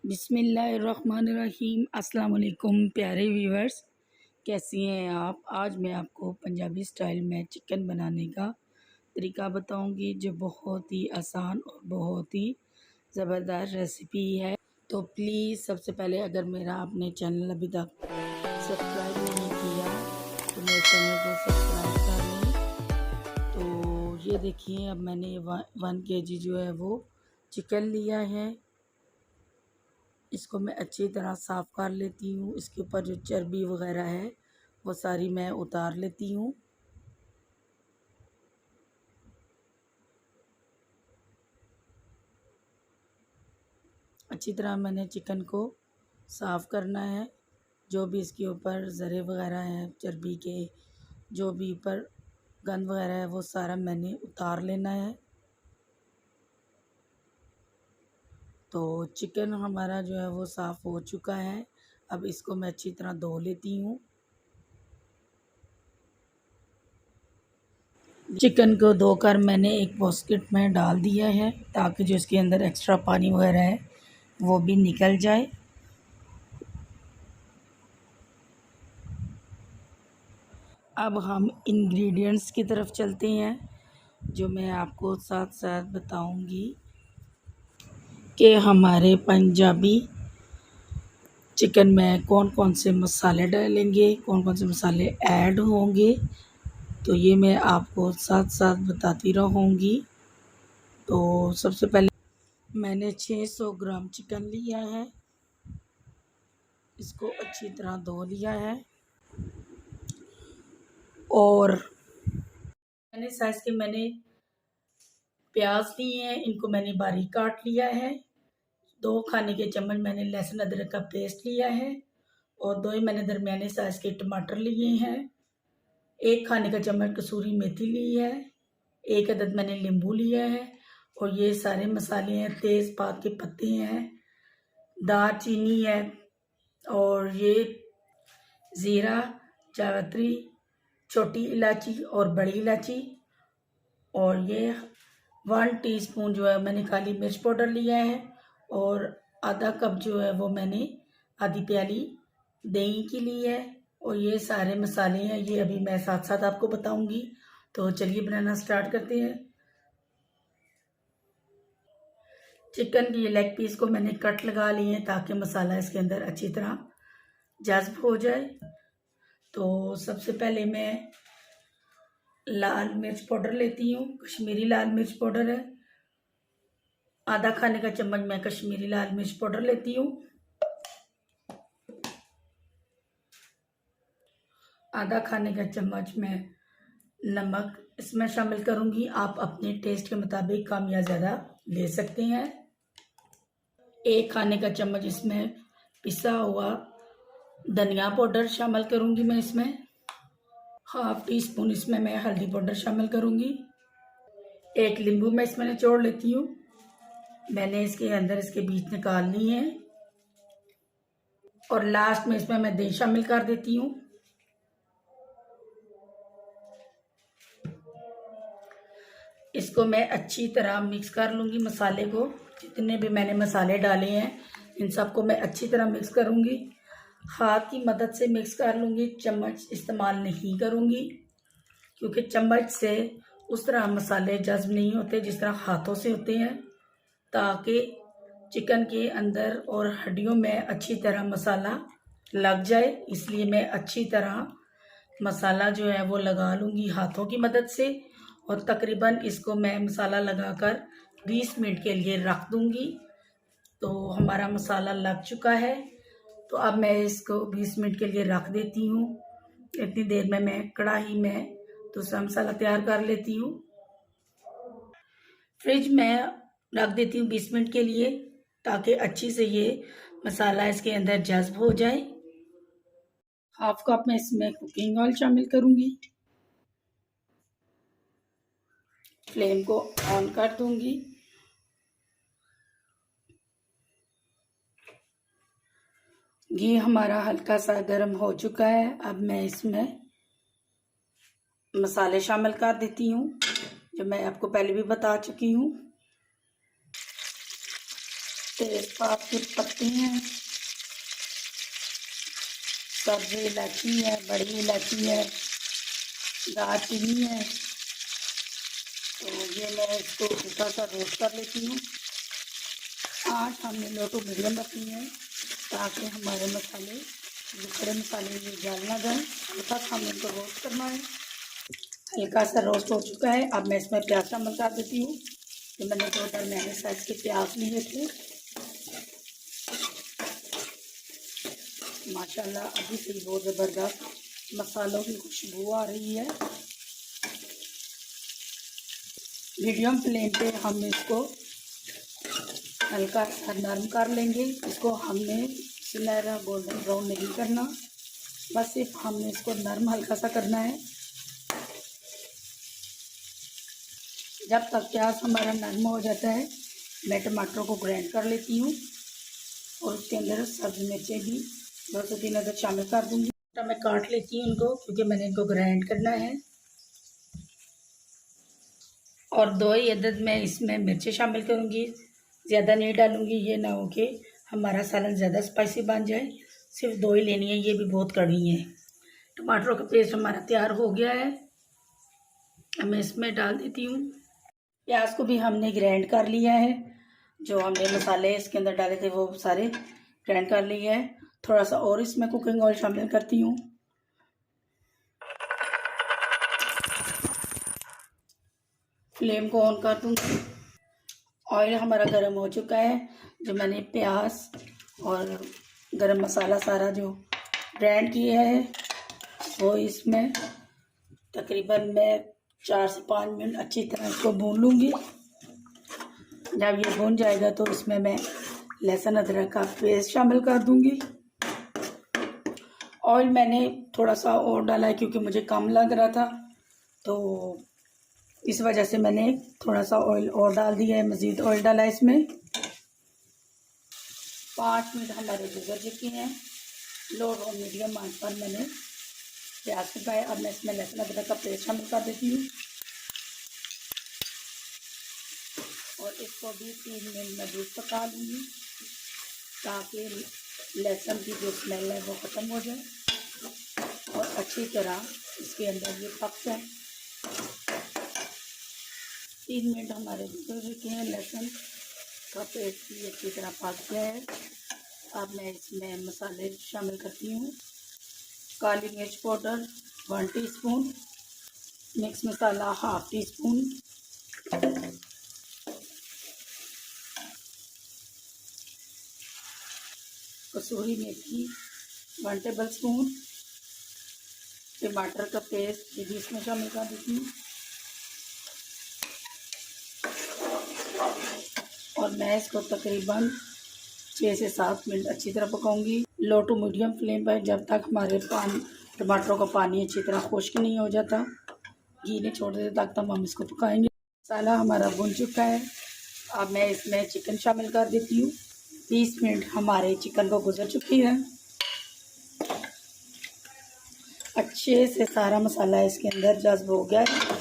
बिस्मिल्लाहिर्रहमानिर्रहीम। अस्सलाम वालेकुम प्यारे व्यूअर्स, कैसी हैं आप। आज मैं आपको पंजाबी स्टाइल में चिकन बनाने का तरीका बताऊंगी, जो बहुत ही आसान और बहुत ही ज़बरदस्त रेसिपी है। तो प्लीज़ सबसे पहले, अगर मेरा आपने चैनल अभी तक सब्सक्राइब नहीं किया तो मेरे चैनल को सब्सक्राइब कर लें। तो ये देखिए, अब मैंने 1 kg जो है वो चिकन लिया है। इसको मैं अच्छी तरह साफ़ कर लेती हूँ। इसके ऊपर जो चर्बी वग़ैरह है वो सारी मैं उतार लेती हूँ। अच्छी तरह मैंने चिकन को साफ़ करना है। जो भी इसके ऊपर ज़रे वग़ैरह हैं चर्बी के, जो भी ऊपर गंद वग़ैरह है वो सारा मैंने उतार लेना है। तो चिकन हमारा जो है वो साफ़ हो चुका है। अब इसको मैं अच्छी तरह धो लेती हूँ। चिकन को धोकर मैंने एक बास्केट में डाल दिया है, ताकि जो इसके अंदर एक्स्ट्रा पानी वगैरह है वो भी निकल जाए। अब हम इंग्रेडिएंट्स की तरफ चलते हैं, जो मैं आपको साथ साथ बताऊंगी कि हमारे पंजाबी चिकन में कौन कौन से मसाले डालेंगे, कौन कौन से मसाले ऐड होंगे। तो ये मैं आपको साथ साथ बताती रहूँगी। तो सबसे पहले मैंने 600 ग्राम चिकन लिया है। इसको अच्छी तरह धो लिया है और मैंने प्याज लिए हैं, इनको मैंने बारीक काट लिया है। 2 खाने के चम्मच मैंने लहसुन अदरक का पेस्ट लिया है और 2 ही मैंने दरमियाने साइज़ के टमाटर लिए हैं। 1 खाने का चम्मच कसूरी मेथी ली है। 1 अदद मैंने नींबू लिया है और ये सारे मसाले हैं। तेज़पात के पत्ते हैं, दालचीनी है और ये ज़ीरा, जावित्री, छोटी इलायची और बड़ी इलायची, और ये 1 टीस्पून जो है मैंने काली मिर्च पाउडर लिया है और आधा कप जो है वो मैंने आधी प्याली दही की ली है। और ये सारे मसाले हैं, ये अभी मैं साथ साथ आपको बताऊंगी। तो चलिए बनाना स्टार्ट करते हैं। चिकन की लेग पीस को मैंने कट लगा लिए हैं, ताकि मसाला इसके अंदर अच्छी तरह जज्ब हो जाए। तो सबसे पहले मैं लाल मिर्च पाउडर लेती हूँ। कश्मीरी लाल मिर्च पाउडर है। आधा खाने का चम्मच मैं कश्मीरी लाल मिर्च पाउडर लेती हूँ। आधा खाने का चम्मच मैं नमक इसमें शामिल करूँगी। आप अपने टेस्ट के मुताबिक कम या ज़्यादा ले सकते हैं। 1 खाने का चम्मच इसमें पिसा हुआ धनिया पाउडर शामिल करूँगी मैं इसमें। 1/2 टीस्पून इसमें मैं हल्दी पाउडर शामिल करूँगी। 1 नींबू मैं इसमें निचोड़ लेती हूँ। मैंने इसके अंदर इसके बीज निकाल लिए हैं। और लास्ट में इसमें मैं दही शामिल कर देती हूँ। इसको मैं अच्छी तरह मिक्स कर लूँगी। मसाले को, जितने भी मैंने मसाले डाले हैं इन सबको मैं अच्छी तरह मिक्स करूँगी। हाथ की मदद से मिक्स कर लूँगी, चम्मच इस्तेमाल नहीं करूँगी, क्योंकि चम्मच से उस तरह मसाले जज्ब नहीं होते जिस तरह हाथों से होते हैं। ताकि चिकन के अंदर और हड्डियों में अच्छी तरह मसाला लग जाए, इसलिए मैं अच्छी तरह मसाला जो है वो लगा लूँगी हाथों की मदद से। और तकरीबन इसको मैं मसाला लगाकर 20 मिनट के लिए रख दूँगी। तो हमारा मसाला लग चुका है। तो अब मैं इसको 20 मिनट के लिए रख देती हूँ। इतनी देर में मैं कढ़ाई में दूसरा मसाला तैयार कर लेती हूँ। फ्रिज में रख देती हूँ 20 मिनट के लिए, ताकि अच्छी से ये मसाला इसके अंदर जज्ब हो जाए। 1/2 कप मैं इसमें कुकिंग ऑयल शामिल करूँगी। फ्लेम को ऑन कर दूँगी। घी हमारा हल्का सा गर्म हो चुका है। अब मैं इसमें मसाले शामिल कर देती हूँ, जो मैं आपको पहले भी बता चुकी हूँ। तेज़पात की पत्ती हैं, सब्ज़ इलायची है, बड़ी इलायची है, दालचीनी है। तो ये मैं इसको हल्का सा रोस्ट कर लेती हूँ। आँच हमने लो टू मीडियम रखनी है ताकि हमारे मसाले, जो खड़े मसाले, ये जल ना जाए। हल्का सा हमें इनको रोस्ट करना है। हल्का सा रोस्ट हो चुका है। अब मैं इसमें प्याज शामिल कर देती हूँ। तो मैंने 2 दरमियाने साइज़ के प्याज लिए थे। माशाल्लाह अभी से बहुत ज़बरदस्त मसालों की खुशबू आ रही है। मीडियम फ्लेम पे हम इसको हल्का सा नरम कर लेंगे। इसको हमने सुनहरा गोल्डन ब्राउन नहीं करना, बस सिर्फ हमने इसको नरम हल्का सा करना है। जब तक प्याज हमारा नरम हो जाता है, मैं टमाटर को ग्राइंड कर लेती हूँ और उसके अंदर सब्ज़ मिर्चें भी 2 से 3 अदद शामिल कर दूँगी। मैं काट लेती हूँ इनको, क्योंकि मैंने इनको ग्राइंड करना है। और 2 ही अदद मैं इसमें मिर्चें शामिल करूँगी, ज़्यादा नहीं डालूँगी। ये ना हो कि हमारा सालन ज़्यादा स्पाइसी बन जाए। सिर्फ 2 ही लेनी है, ये भी बहुत कड़वी है। टमाटरों का पेस्ट हमारा तैयार हो गया है। अब मैं इसमें डाल देती हूँ। प्याज को भी हमने ग्राइंड कर लिया है। जो हमने मसाले इसके अंदर डाले थे वो सारे ग्राइंड कर लिए हैं। थोड़ा सा और इसमें कुकिंग ऑयल शामिल करती हूँ। फ्लेम को ऑन कर दूँगी। ऑयल हमारा गर्म हो चुका है। जो मैंने प्याज और गरम मसाला सारा जो ग्राइंड किया है वो इसमें तकरीबन मैं 4 से 5 मिनट अच्छी तरह इसको भून लूँगी। जब ये भून जाएगा तो इसमें मैं लहसुन अदरक का पेस्ट शामिल कर दूँगी। ऑयल मैंने थोड़ा सा और डाला है क्योंकि मुझे कम लग रहा था, तो इस वजह से मैंने थोड़ा सा ऑयल और डाल दिया है, मज़ीद ऑयल डाला है इसमें। 5 मिनट हमारे गुजर चुके हैं। लो और मीडियम आंच पर मैंने प्याज पकाया। अब मैं इसमें लहसुन अदरक का पेस्ट शामिल कर देती हूँ और इसको भी 3 मिनट मज़ीद पका लूँगी ताकि लहसुन की जो स्मेल है वो ख़त्म हो जाए और अच्छी तरह इसके अंदर ये पक जाए। 3 मिनट हमारे गुजर चुके हैं। लहसुन का पेस्ट भी अच्छी तरह पक गया है। अब मैं इसमें मसाले शामिल करती हूँ। काली मिर्च पाउडर 1 टीस्पून, मिक्स मसाला 1/2 टीस्पून, कसूरी मेथी 1 टेबलस्पून, टमाटर का पेस्ट भी इसमें शामिल कर देती हूँ और मैं इसको तकरीबन 6 से 7 मिनट अच्छी तरह पकाऊंगी। लो टू मीडियम फ्लेम पर, जब तक हमारे टमाटरों का पानी अच्छी तरह खुश्क नहीं हो जाता, घी नहीं छोड़ देते, तब तक हम इसको पकाएंगे। मसाला हमारा भुन चुका है। अब मैं इसमें चिकन शामिल कर देती हूँ। 20 मिनट हमारे चिकन को गुजर चुकी है। अच्छे से सारा मसाला इसके अंदर जज्ब हो गया है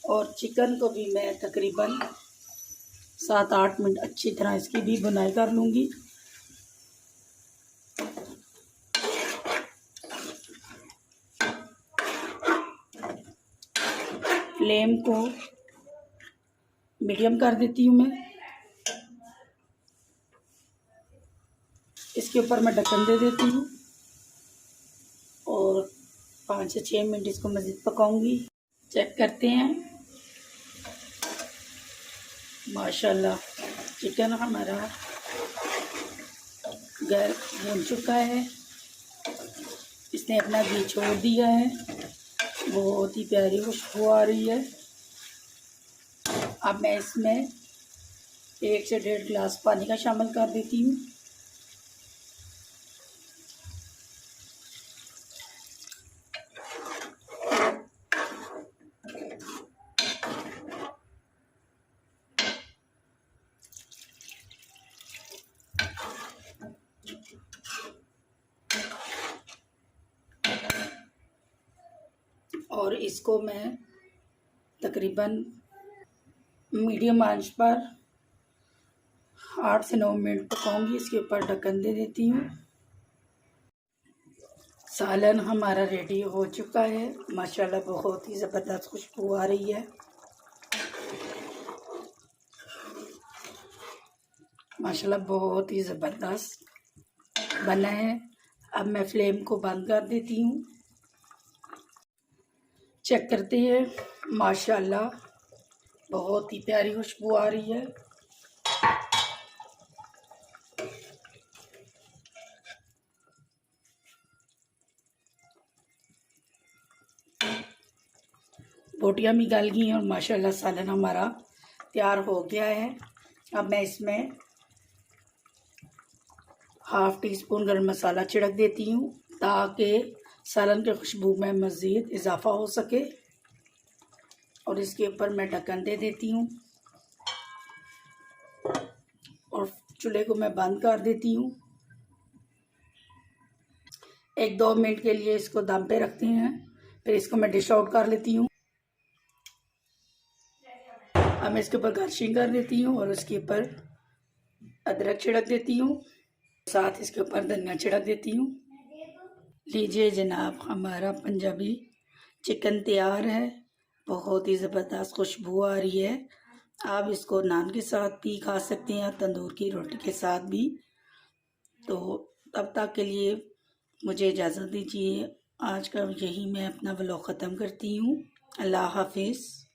और चिकन को भी मैं तकरीबन 7-8 मिनट अच्छी तरह इसकी भी भुनाई कर लूँगी। फ्लेम को मीडियम कर देती हूँ मैं। इसके ऊपर मैं ढक्कन दे देती हूँ और 5 से 6 मिनट इसको मज़ीद पकाऊंगी। चेक करते हैं। माशाल्लाह चिकन हमारा भुन चुका है। इसने अपना घी छोड़ दिया है। बहुत ही प्यारी खुशबू आ रही है। अब मैं इसमें 1 से 1.5 गिलास पानी का शामिल कर देती हूँ। और इसको मैं तकरीबन मीडियम आंच पर 8 से 9 मिनट पकाऊंगी। इसके ऊपर ढक्कन दे देती हूँ। सालन हमारा रेडी हो चुका है। माशाल्लाह बहुत ही ज़बरदस्त खुशबू आ रही है। माशाल्लाह बहुत ही ज़बरदस्त बना है। अब मैं फ्लेम को बंद कर देती हूँ। चेक करते हैं। माशाल्लाह बहुत ही प्यारी खुशबू आ रही है। बोटियाँ भी गल गई हैं और माशाल्लाह सालन हमारा तैयार हो गया है। अब मैं इसमें हाफ़ टी स्पून गर्म मसाला छिड़क देती हूँ ताकि सालन की खुशबू में मज़ीद इजाफ़ा हो सके। और इसके ऊपर मैं ढक्कन दे देती हूँ और चूल्हे को मैं बंद कर देती हूँ। 1-2 मिनट के लिए इसको दम पे रखते हैं। फिर इसको मैं डिश आउट कर लेती हूँ। अब मैं इसके ऊपर गार्निशिंग कर देती हूँ और उसके ऊपर अदरक छिड़क देती हूँ, साथ इसके ऊपर धनिया छिड़क देती हूँ। लीजिए जनाब, हमारा पंजाबी चिकन तैयार है। बहुत ही ज़बरदस्त खुशबू आ रही है। आप इसको नान के साथ भी खा सकते हैं, तंदूर की रोटी के साथ भी। तो तब तक के लिए मुझे इजाज़त दीजिए। आज का यही मैं अपना व्लॉग ख़त्म करती हूँ। अल्लाह हाफिज़।